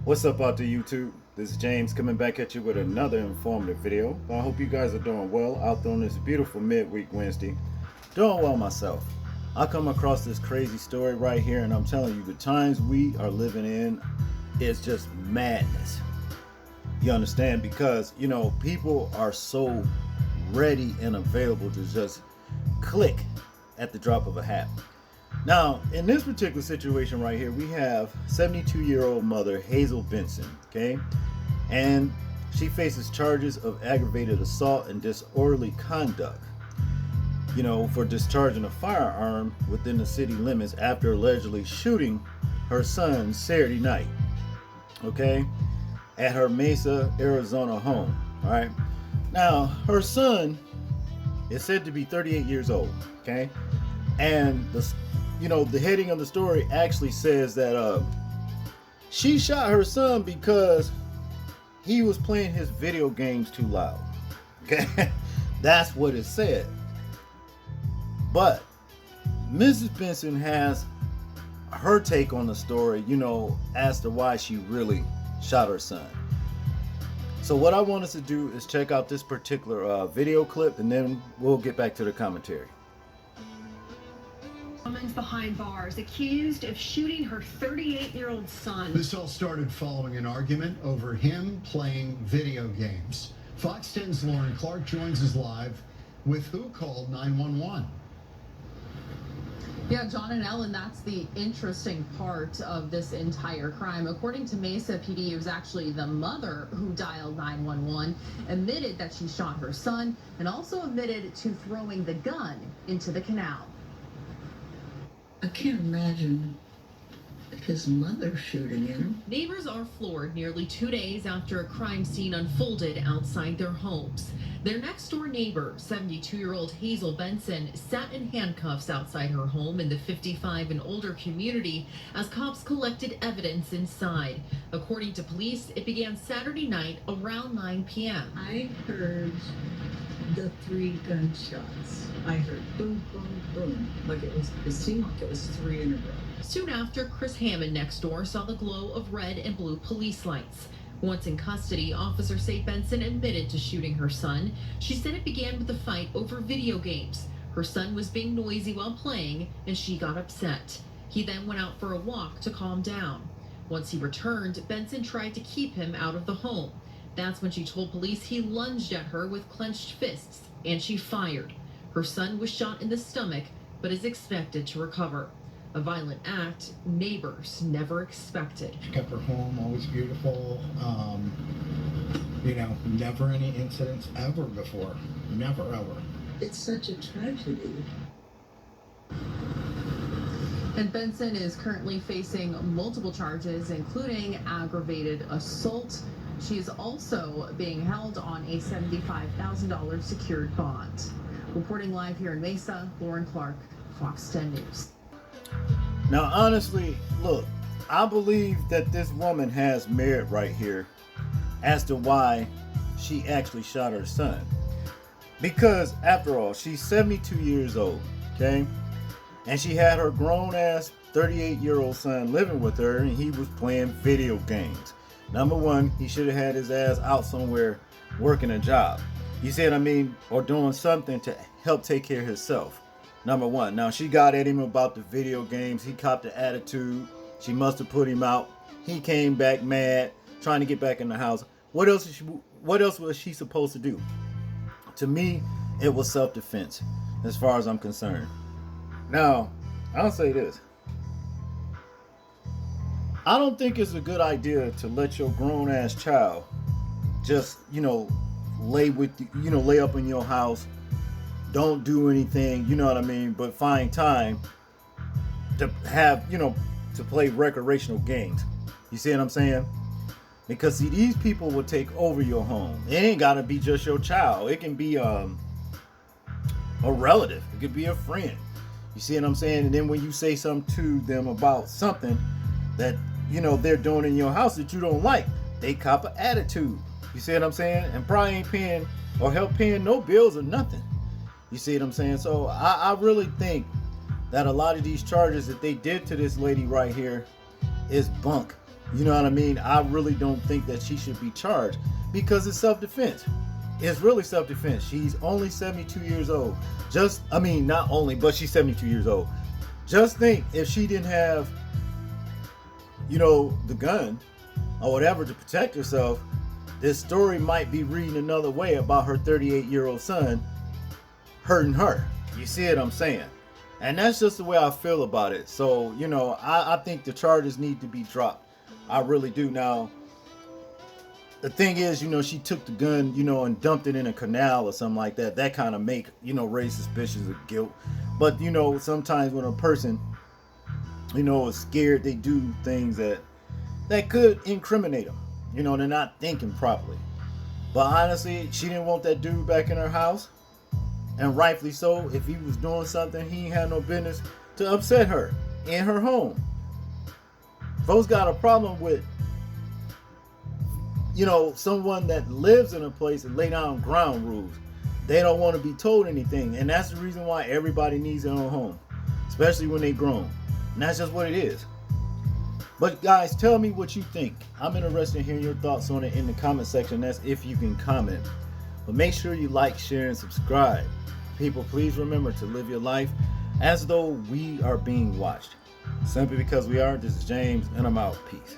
What's up out to YouTube? This is James coming back at you with another informative video. I hope you guys are doing well out there on this beautiful midweek Wednesday. Doing well myself. I come across this crazy story right here and I'm telling you, the times we are living in is just madness. You understand? Because, people are so ready and available to just click at the drop of a hat. Now, in this particular situation right here, we have 72-year-old mother Hazel Benson, okay? And she faces charges of aggravated assault and disorderly conduct, for discharging a firearm within the city limits after allegedly shooting her son Saturday night, okay, at her Mesa, Arizona home, all right? Now, her son is said to be 38 years old, okay? And the heading of the story actually says that she shot her son because he was playing his video games too loud. Okay, that's what it said. But Mrs. Benson has her take on the story, as to why she really shot her son. So what I want us to do is check out this particular video clip, and then we'll get back to the commentary. Woman's behind bars, accused of shooting her 38-year-old son. This all started following an argument over him playing video games. Fox 10's Lauren Clark joins us live with who called 911. Yeah, John and Ellen, that's the interesting part of this entire crime. According to Mesa PD, it was actually the mother who dialed 911, admitted that she shot her son, and also admitted to throwing the gun into the canal. I can't imagine his mother shooting him. Neighbors are floored nearly 2 days after a crime scene unfolded outside their homes. Their next door neighbor, 72-year-old Hazel Benson, sat in handcuffs outside her home in the 55 and older community as cops collected evidence inside. According to police, it began Saturday night around 9 p.m. I heard the 3 gunshots. I heard boom, boom, boom. It seemed like it was 3 in a row. Soon after, Chris Hammond next door saw the glow of red and blue police lights. Once in custody, officers say Benson admitted to shooting her son. She said it began with a fight over video games. Her son was being noisy while playing, and she got upset. He then went out for a walk to calm down. Once he returned, Benson tried to keep him out of the home. That's when she told police he lunged at her with clenched fists, and she fired. Her son was shot in the stomach, but is expected to recover. A violent act neighbors never expected. She kept her home always beautiful. Never any incidents ever before. Never, ever. It's such a tragedy. And Benson is currently facing multiple charges, including aggravated assault. She is also being held on a $75,000 secured bond. Reporting live here in Mesa, Lauren Clark, Fox 10 News. Now, honestly, look, I believe that this woman has merit right here as to why she actually shot her son. Because, after all, she's 72 years old, okay? And she had her grown-ass 38-year-old son living with her, and he was playing video games. Number one, he should have had his ass out somewhere working a job. You see what I mean? Or doing something to help take care of himself. Number one. Now, she got at him about the video games. He copped the attitude. She must have put him out. He came back mad, trying to get back in the house. What else was she supposed to do? To me, it was self-defense, as far as I'm concerned. Now, I'll say this. I don't think it's a good idea to let your grown-ass child just, lay up in your house. Don't do anything, you know what I mean, but find time to have, to play recreational games. You see what I'm saying? Because, see, these people will take over your home. It ain't got to be just your child. It can be a relative. It could be a friend. You see what I'm saying? And then when you say something to them about something that, they're doing in your house that you don't like, they cop an attitude. You see what I'm saying? And probably ain't paying or help paying no bills or nothing. You see what I'm saying? So I really think that a lot of these charges that they did to this lady right here is bunk. You know what I mean? I really don't think that she should be charged because it's self-defense. It's really self-defense. She's only 72 years old. Not only, but she's 72 years old. Just think if she didn't have, the gun or whatever to protect herself, this story might be reading another way about her 38-year-old son hurting her. You see what I'm saying? And that's just the way I feel about it. So, I think the charges need to be dropped. I really do. Now, the thing is, she took the gun, and dumped it in a canal or something like that. That kind of raise suspicions of guilt. But, sometimes when a person, is scared, they do things that could incriminate them. They're not thinking properly. But honestly, she didn't want that dude back in her house. And rightfully so. If he was doing something, he ain't had no business to upset her in her home. Folks got a problem with, someone that lives in a place and lay down ground rules. They don't want to be told anything. And that's the reason why everybody needs their own home, especially when they grown. And that's just what it is. But guys, tell me what you think. I'm interested in hearing your thoughts on it in the comment section. That's if you can comment. But make sure you like, share, and subscribe. People, please remember to live your life as though we are being watched. Simply because we are. This is James, and I'm out. Peace.